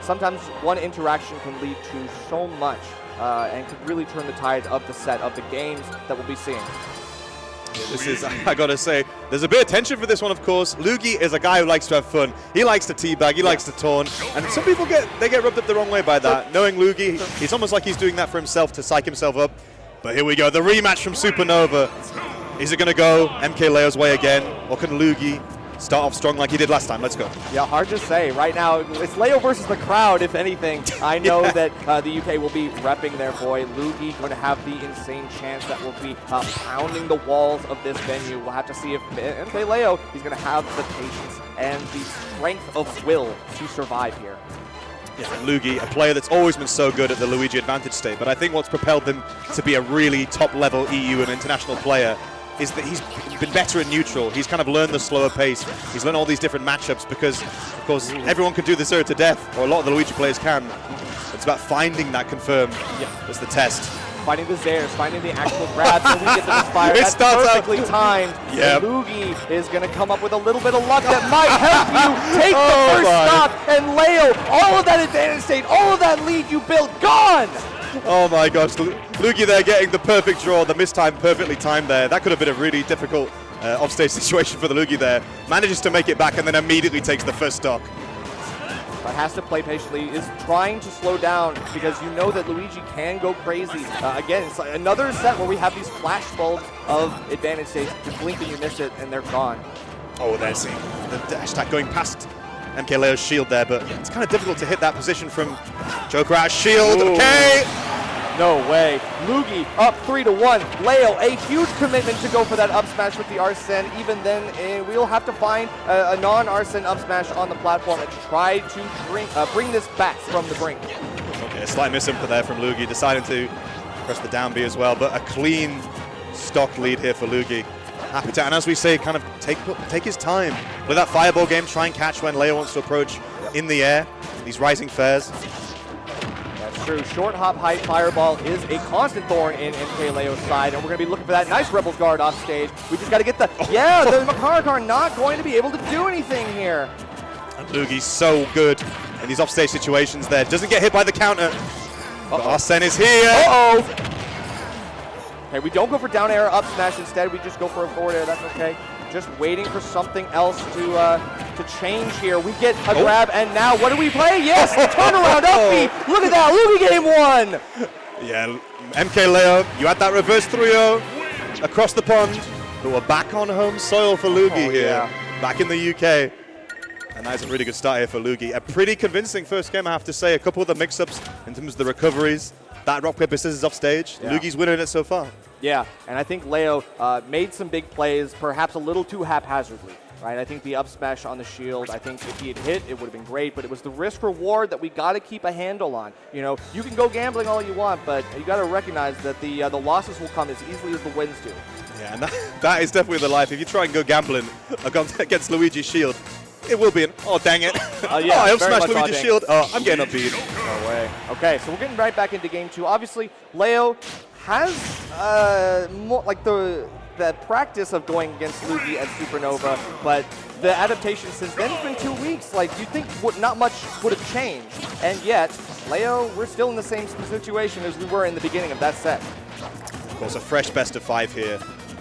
sometimes one interaction can lead to so much and could really turn the tide of the set, of the games that we'll be seeing. This is, I gotta say, there's a bit of tension for this one, of course. Luugi is a guy who likes to have fun. He likes to teabag, he likes to taunt, and some people get rubbed up the wrong way by that. Knowing Luugi, it's almost like he's doing that for himself to psych himself up. But here we go, the rematch from Supernova. Is it gonna go MkLeo's way again, or can Luugi start off strong like he did last time? Let's go. Yeah, hard to say. Right now, it's Leo versus the crowd, if anything. I know that the UK will be repping their boy. Luugi going to have the insane chance that will be pounding the walls of this venue. We'll have to see if MkLeo, he's going to have the patience and the strength of will to survive here. Yeah, Luugi, a player that's always been so good at the Luigi advantage state, but I think what's propelled him to be a really top-level EU and international player is that he's been better at neutral. He's kind of learned the slower pace. He's learned all these different matchups because, of course, everyone can do the 0 to death, or a lot of the Luigi players can. It's about finding that confirm. Yeah, that's the test. Finding the Zairs, finding the actual grabs, so we get the misfire. That's perfectly timed. Yep. Luugi is going to come up with a little bit of luck that might help you take the first stop. And Leo, all of that advantage state, all of that lead you built, gone! Oh my gosh, Luugi there getting the perfect draw, the mistime perfectly timed there. That could have been a really difficult offstage situation for the Luugi there. Manages to make it back and then immediately takes the first stock. But has to play patiently, is trying to slow down because you know that Luigi can go crazy. Again, it's like another set where we have these flash bulbs of advantage states. You blink and you miss it and they're gone. Oh, there's the dash attack going past MkLeo's shield there, but it's kind of difficult to hit that position from Joker out shield. Ooh. Okay! No way. Luugi up 3-1. Leo, a huge commitment to go for that up smash with the Arsene. Even then, we'll have to find a non-Arsene up smash on the platform and try to bring this back from the brink. Okay, a slight misinput there from Luugi, deciding to press the down B as well, but a clean stock lead here for Luugi. Happy to, and as we say, kind of take his time. Play that fireball game, try and catch when Leo wants to approach in the air, these rising fares. That's true. Short hop height fireball is a constant thorn in MkLeo's side, and we're going to be looking for that nice Rebels guard off stage. We just got to get the, the Makara not going to be able to do anything here. And Luugi's so good in these offstage situations there. Doesn't get hit by the counter. But Arsene is here. Okay, we don't go for down air up smash. Instead, we just go for a forward air. That's okay. Just waiting for something else to change here. We get a grab, and now what do we play? Yes, turnaround up B. Look at that, Luugi game one. Yeah, MkLeo, you had that reverse 3-0 across the pond, but we're back on home soil for Luugi here, back in the UK. And that is a really good start here for Luugi. A pretty convincing first game, I have to say. A couple of the mix-ups in terms of the recoveries. That rock, paper, scissors off stage. Yeah. Luugi's winning it so far. Yeah, and I think Leo made some big plays, perhaps a little too haphazardly. Right, I think the up smash on the shield, I think if he had hit, it would have been great, but it was the risk reward that we got to keep a handle on. You know, you can go gambling all you want, but you got to recognize that the losses will come as easily as the wins do. Yeah, and that is definitely the life. If you try and go gambling against Luigi's shield, it will be an, oh dang it. I up smashed Luigi's shield. Oh, I'm getting upbeat. No way. Okay, so we're getting right back into game two. Obviously, Leo has more like the practice of going against Luugi at Supernova, but the adaptation since then has been 2 weeks. Like, you'd think not much would have changed, and yet, Leo, we're still in the same situation as we were in the beginning of that set. Of course, a fresh best of 5 here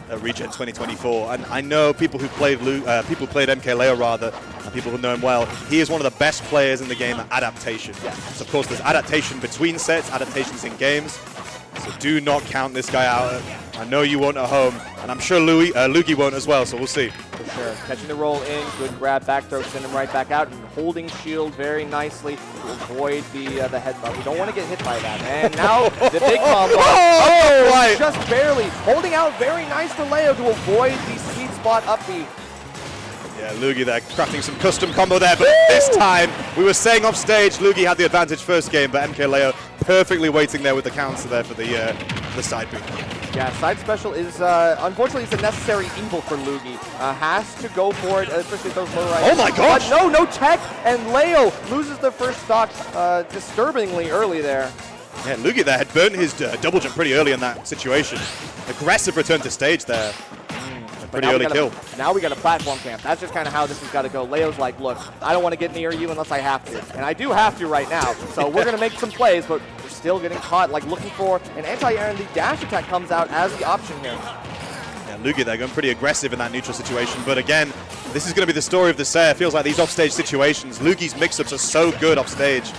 at Regen 2024, and I know people who played MkLeo rather, and people who know him well. He is one of the best players in the game at adaptation. Yeah. So of course, there's adaptation between sets, adaptations in games. So do not count this guy out. I know you won't at home, and I'm sure Luugi won't as well, so we'll see. For sure. Catching the roll in, good grab, back throw, send him right back out, and holding shield very nicely to avoid the headbutt. We don't want to get hit by that. And now the big combo. Just barely. Holding out very nice for Leo to avoid the sweet spot up B. Yeah, Luugi there crafting some custom combo there, but this time, we were saying off stage, Luugi had the advantage first game, but MkLeo perfectly waiting there with the counter there for the side B. Yeah, side special is, unfortunately, it's a necessary evil for Luugi. Has to go for it, especially those low right. Oh my gosh! No tech, and Leo loses the first stock disturbingly early there. Yeah, Luugi there had burned his double jump pretty early in that situation. Aggressive return to stage there. But pretty early kill. Now we got a platform camp. That's just kind of how this has got to go. Leo's like, look, I don't want to get near you unless I have to. And I do have to right now. So we're going to make some plays, but we're still getting caught, like looking for an anti-air, and the dash attack comes out as the option here. Yeah, Luugi, they're going pretty aggressive in that neutral situation. But again, this is going to be the story of the set. It feels like these offstage situations, Luugi's mix-ups are so good offstage.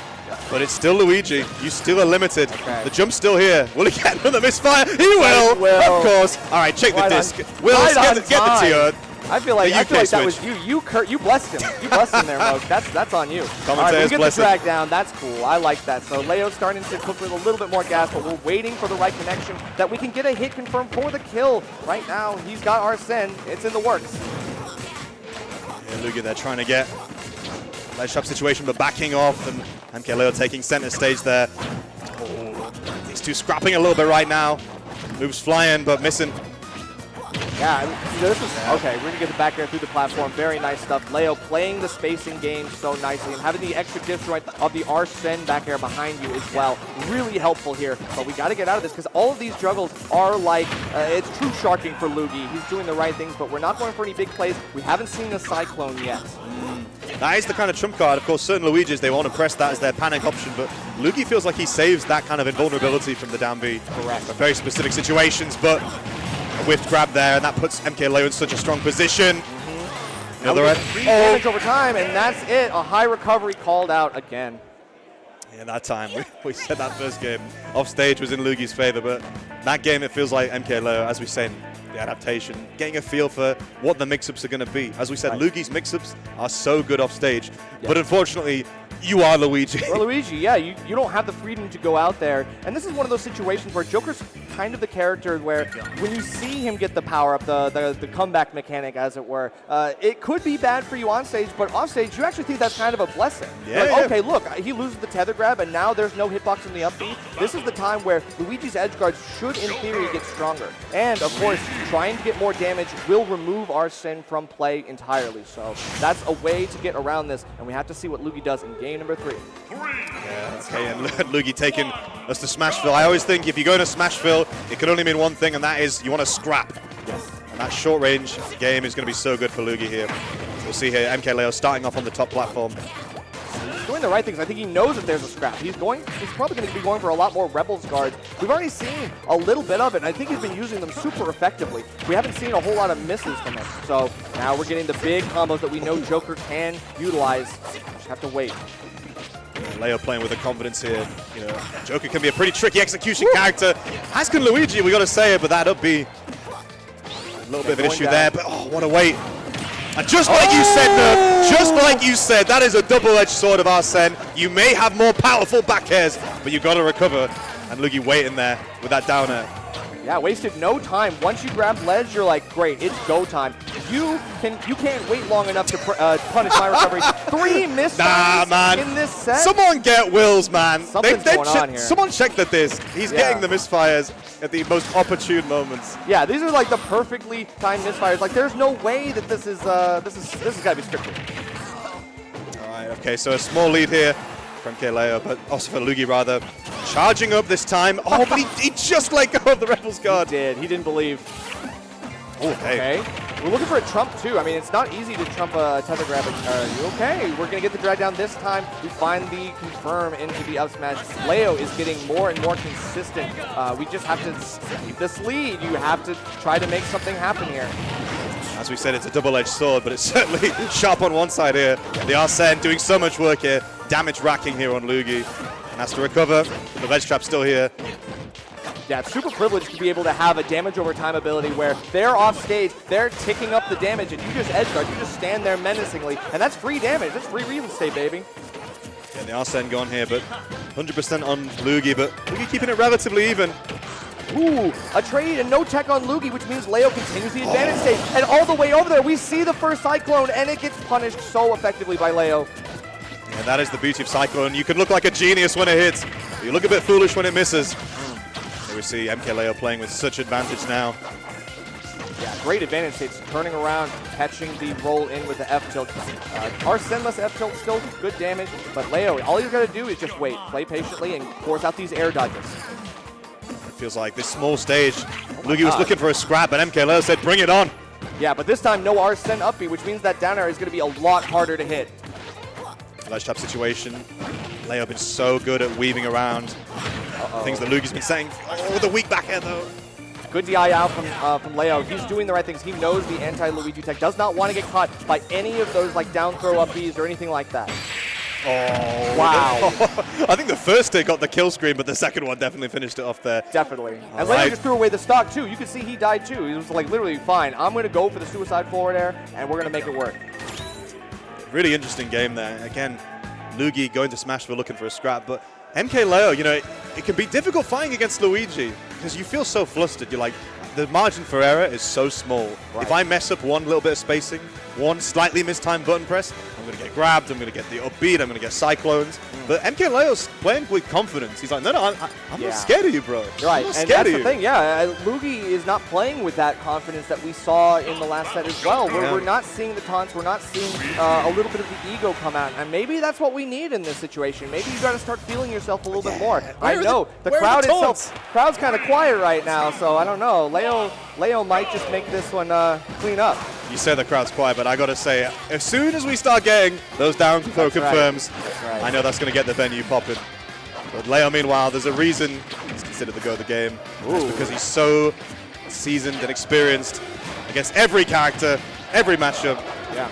But it's still Luigi. You still are limited. Okay. The jump's still here. Will he get another misfire? He will! Of course. All right, check the disc. Will, get the T-Earth. I feel like that was you. You blessed him. You blessed him there, Moke. That's on you. All right, we get the drag down. That's cool. I like that. So Leo's starting to cook with a little bit more gas, but we're waiting for the right connection that we can get a hit confirmed for the kill. Right now, he's got Arsene. It's in the works. Yeah, Luugi, they're trying to get ledge trap situation, but backing off, and MkLeo taking center stage there. Oh, these two scrapping a little bit right now. Moves flying, but missing. Yeah, this is okay. We're gonna get the back air through the platform. Very nice stuff. Leo playing the spacing game so nicely, and having the extra disjoint of the Arsene back air behind you as well. Really helpful here. But we got to get out of this because all of these juggles are like it's true sharking for Luugi. He's doing the right things, but we're not going for any big plays. We haven't seen the Cyclone yet. That is the kind of trump card. Of course, certain Luigis, they want to press that as their panic option, but Luugi feels like he saves that kind of invulnerability from the down B. Correct. For very specific situations, but a whiffed grab there, and that puts MkLeo in such a strong position. Another damage over time, and that's it. A high recovery called out again. Yeah, that time, we said that first game off stage was in Luugi's favor, but that game it feels like MkLeo, as we say, the adaptation, getting a feel for what the mix-ups are going to be. As we said, Luugi's mix-ups are so good off stage, but unfortunately, you are Luigi. Or Luigi, yeah, you don't have the freedom to go out there. And this is one of those situations where Joker's kind of the character where when you see him get the power-up, the comeback mechanic, as it were, it could be bad for you on stage, but off stage, you actually think that's kind of a blessing. Yeah, like, okay, look, he loses the tether grab, and now there's no hitbox in the up B. This is the time where Luigi's edge guards should, in theory, get stronger. And, of course, trying to get more damage will remove Arsene from play entirely. So that's a way to get around this, and we have to see what Luugi does in game number 3. Yeah, okay, and Luugi taking us to Smashville. I always think if you go to Smashville, it can only mean one thing, and that is you want to scrap. Yes. And that short range game is going to be so good for Luugi here. We'll see here, MkLeo starting off on the top platform. He's doing the right things. I think he knows that there's a scrap. He's probably going to be going for a lot more Rebels guards. We've already seen a little bit of it, and I think he's been using them super effectively. We haven't seen a whole lot of misses from him. So now we're getting the big combos that we know Joker can utilize. Just have to wait. Leo playing with the confidence here. You know, Joker can be a pretty tricky execution character. As can Luigi, we got to say it, but that'd be a little bit of an issue there. But oh, what a wait! And just like you said, Nerf, just like you said, that is a double-edged sword of Arsene. You may have more powerful back airs, but you got to recover. And Luugi waiting there with that down air. Yeah, wasted no time. Once you grab ledge, you're like, great, it's go time. You can't wait long enough to punish my recovery. 3 misfires in this set? Someone get Wills, man. Something's going on here. Someone check the disc. He's getting the misfires at the most opportune moments. Yeah, these are like the perfectly timed misfires. Like, there's no way that this is got to be scripted. All right, okay, so a small lead here from MkLeo, but also for Luugi rather. Charging up this time. Oh, but he just let go of the Rebels guard. He did. He didn't believe. Okay. We're looking for a trump, too. I mean, it's not easy to trump a tether grab. Okay, we're going to get the drag down this time. We find the confirm into the up smash. Leo is getting more and more consistent. We just have to keep this lead. You have to try to make something happen here. As we said, it's a double-edged sword, but it's certainly sharp on one side here. The Arsene doing so much work here. Damage racking here on Luugi. Has to recover. The ledge trap still here. Yeah, it's super privileged to be able to have a damage over time ability where they're off stage, they're ticking up the damage, and you just edge guard, you just stand there menacingly, and that's free damage. That's free real estate, baby. Yeah, the Arsene gone here, but 100% on Luugi, but Luugi keeping it relatively even. Ooh, a trade and no tech on Luugi, which means Leo continues the advantage state. And all the way over there, we see the first Cyclone, and it gets punished so effectively by Leo. Yeah, that is the beauty of Cyclone. You can look like a genius when it hits, but you look a bit foolish when it misses. Here we see MkLeo playing with such advantage now. Yeah, great advantage states, turning around, catching the roll in with the F tilt. Arseneless F tilt still good damage, but Leo, all you got to do is just wait, play patiently, and force out these air dodges. It feels like this small stage, Luugi was looking for a scrap, but MkLeo said, bring it on. Yeah, but this time no Arsene up B, which means that down air is going to be a lot harder to hit. Ledge trap situation. Leo been so good at weaving around things that Luugi's been saying. Oh, the weak back air though. Good DI out from Leo. He's doing the right things. He knows the anti-Luigi tech. Does not want to get caught by any of those like down throw up Bs or anything like that. Oh, wow. I think the first hit got the kill screen, but the second one definitely finished it off there. Definitely. And Leo just threw away the stock too. You could see he died too. He was like literally fine. I'm going to go for the suicide forward air and we're going to make it work. Really interesting game there. Again, Luugi going to Smashville looking for a scrap, but MkLeo, you know, it can be difficult fighting against Luigi because you feel so flustered. You're like, the margin for error is so small. Right. If I mess up one little bit of spacing, one slightly mistimed button press, I'm going to get grabbed, I'm going to get the upbeat, I'm going to get cyclones. But MkLeo's playing with confidence. He's like, no, I'm not scared of you, bro. Right, and that's the thing, Luugi is not playing with that confidence that we saw in the last set as well. We're not seeing the taunts, we're not seeing a little bit of the ego come out. And maybe that's what we need in this situation. Maybe you got to start feeling yourself a little bit more. I know, the crowd itself, crowd's kind of quiet right now, so I don't know. Leo might just make this one clean up. You say the crowd's quiet, but I got to say, as soon as we start getting those down throw confirms, I know that's going to get the venue popping. But Leo, meanwhile, there's a reason he's considered the go of the game. It's because he's so seasoned and experienced against every character, every matchup. Yeah.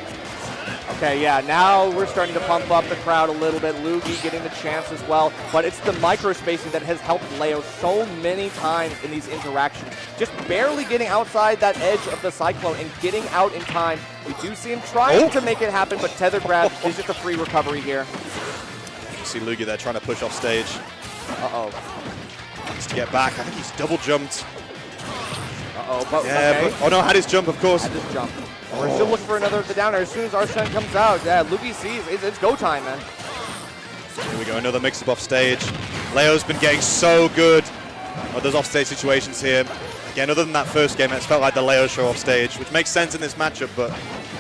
Okay, yeah, now we're starting to pump up the crowd a little bit. Luugi getting the chance as well, but it's the micro spacing that has helped Leo so many times in these interactions. Just barely getting outside that edge of the Cyclone and getting out in time. We do see him trying to make it happen, but tether grab is just a free recovery here. You see Luugi there trying to push off stage. Needs to get back. I think he's double jumped. But oh no, had his jump, of course. Had his jump. We're still looking for another of the down air. As soon as Arsene comes out, Luugi sees it's go time, man. Here we go, another mix-up off stage. Leo's been getting so good at those off-stage situations here. Again, other than that first game, it's felt like the Leo show off stage, which makes sense in this matchup, but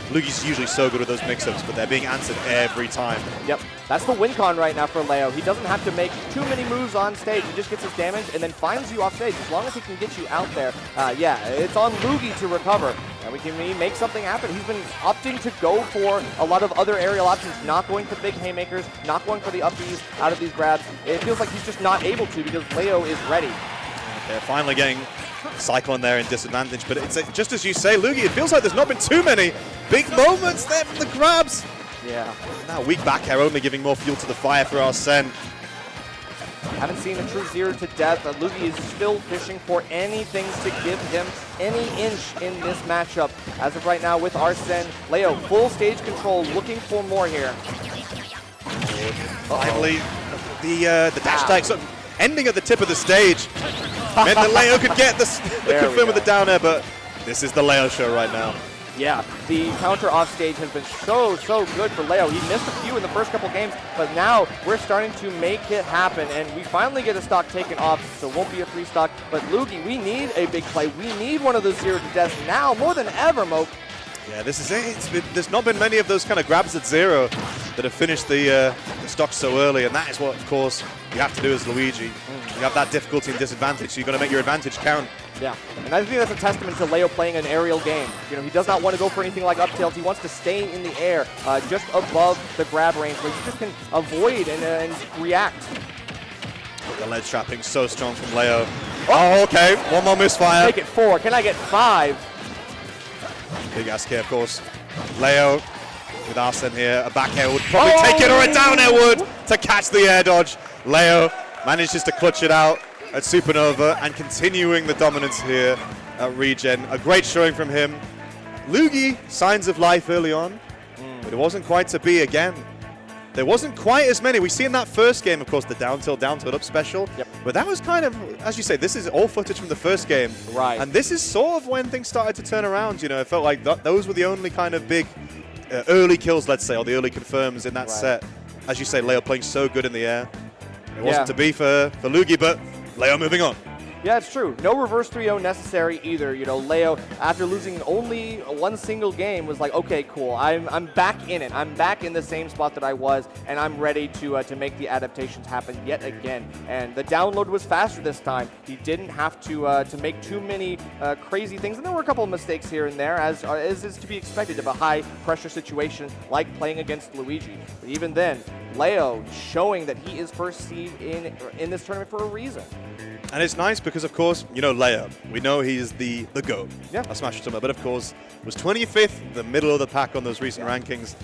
Luugi's usually so good with those mix-ups, but they're being answered every time. Yep, that's the win con right now for Leo. He doesn't have to make too many moves on stage. He just gets his damage and then finds you off stage. As long as he can get you out there, it's on Luugi to recover. And we can make something happen. He's been opting to go for a lot of other aerial options, not going for big haymakers, not going for the upbeats out of these grabs. It feels like he's just not able to because Leo is ready. They're finally getting Cyclone there in disadvantage, but it's just as you say, Luugi, it feels like there's not been too many big moments there from the grabs. Yeah. Now weak back air only giving more fuel to the fire for Arsene. Haven't seen a true zero to death. Luugi is still fishing for anything to give him any inch in this matchup. As of right now with Arsene, Leo, full stage control, looking for more here. Finally, the dash attack ending at the tip of the stage. Meant that Leo could get the confirm with the down air, but this is the Leo show right now. Yeah, the counter off stage has been so good for Leo. He missed a few in the first couple games, but now we're starting to make it happen, and we finally get a stock taken off, so it won't be a free stock. But Luugi, we need a big play. We need one of those zero to deaths now more than ever, Moke. Yeah, this is it. There's not been many of those kind of grabs at zero that have finished the stock so early, and that is what, of course, you have to do as Luigi. You have that difficulty and disadvantage, so you've got to make your advantage count. Yeah, and I think that's a testament to Leo playing an aerial game. You know, he does not want to go for anything like up tilts. He wants to stay in the air, just above the grab range, where you just can avoid and react. The ledge trapping so strong from Leo. Oh, okay, one more misfire. Make it 4. Can I get 5? Big ass K, of course. Leo with Arsene here. A back air would probably take it, or a down air would to catch the air dodge. Leo manages to clutch it out at Supernova and continuing the dominance here at Regen. A great showing from him. Luugi, signs of life early on, but it wasn't quite to be again. There wasn't quite as many. We see in that first game, of course, the down tilt up special. Yep. But that was kind of, as you say, this is all footage from the first game. Right. And this is sort of when things started to turn around. You know, it felt like those were the only kind of big early kills, let's say, or the early confirms in that set. As you say, Leo playing so good in the air. It wasn't to be for Luugi, but Leo moving on. Yeah, it's true. No reverse 3-0 necessary either. You know, Leo, after losing only one single game, was like, okay, cool. I'm back in it. I'm back in the same spot that I was, and I'm ready to make the adaptations happen yet again. And the download was faster this time. He didn't have to make too many crazy things, and there were a couple of mistakes here and there, as is to be expected of a high-pressure situation like playing against Luigi. But even then, Leo showing that he is first seed in this tournament for a reason. And it's nice because, of course, you know Leo. We know he's the GOAT. Yeah. A Smash Ultimate, but of course was 25th, the middle of the pack on those recent rankings.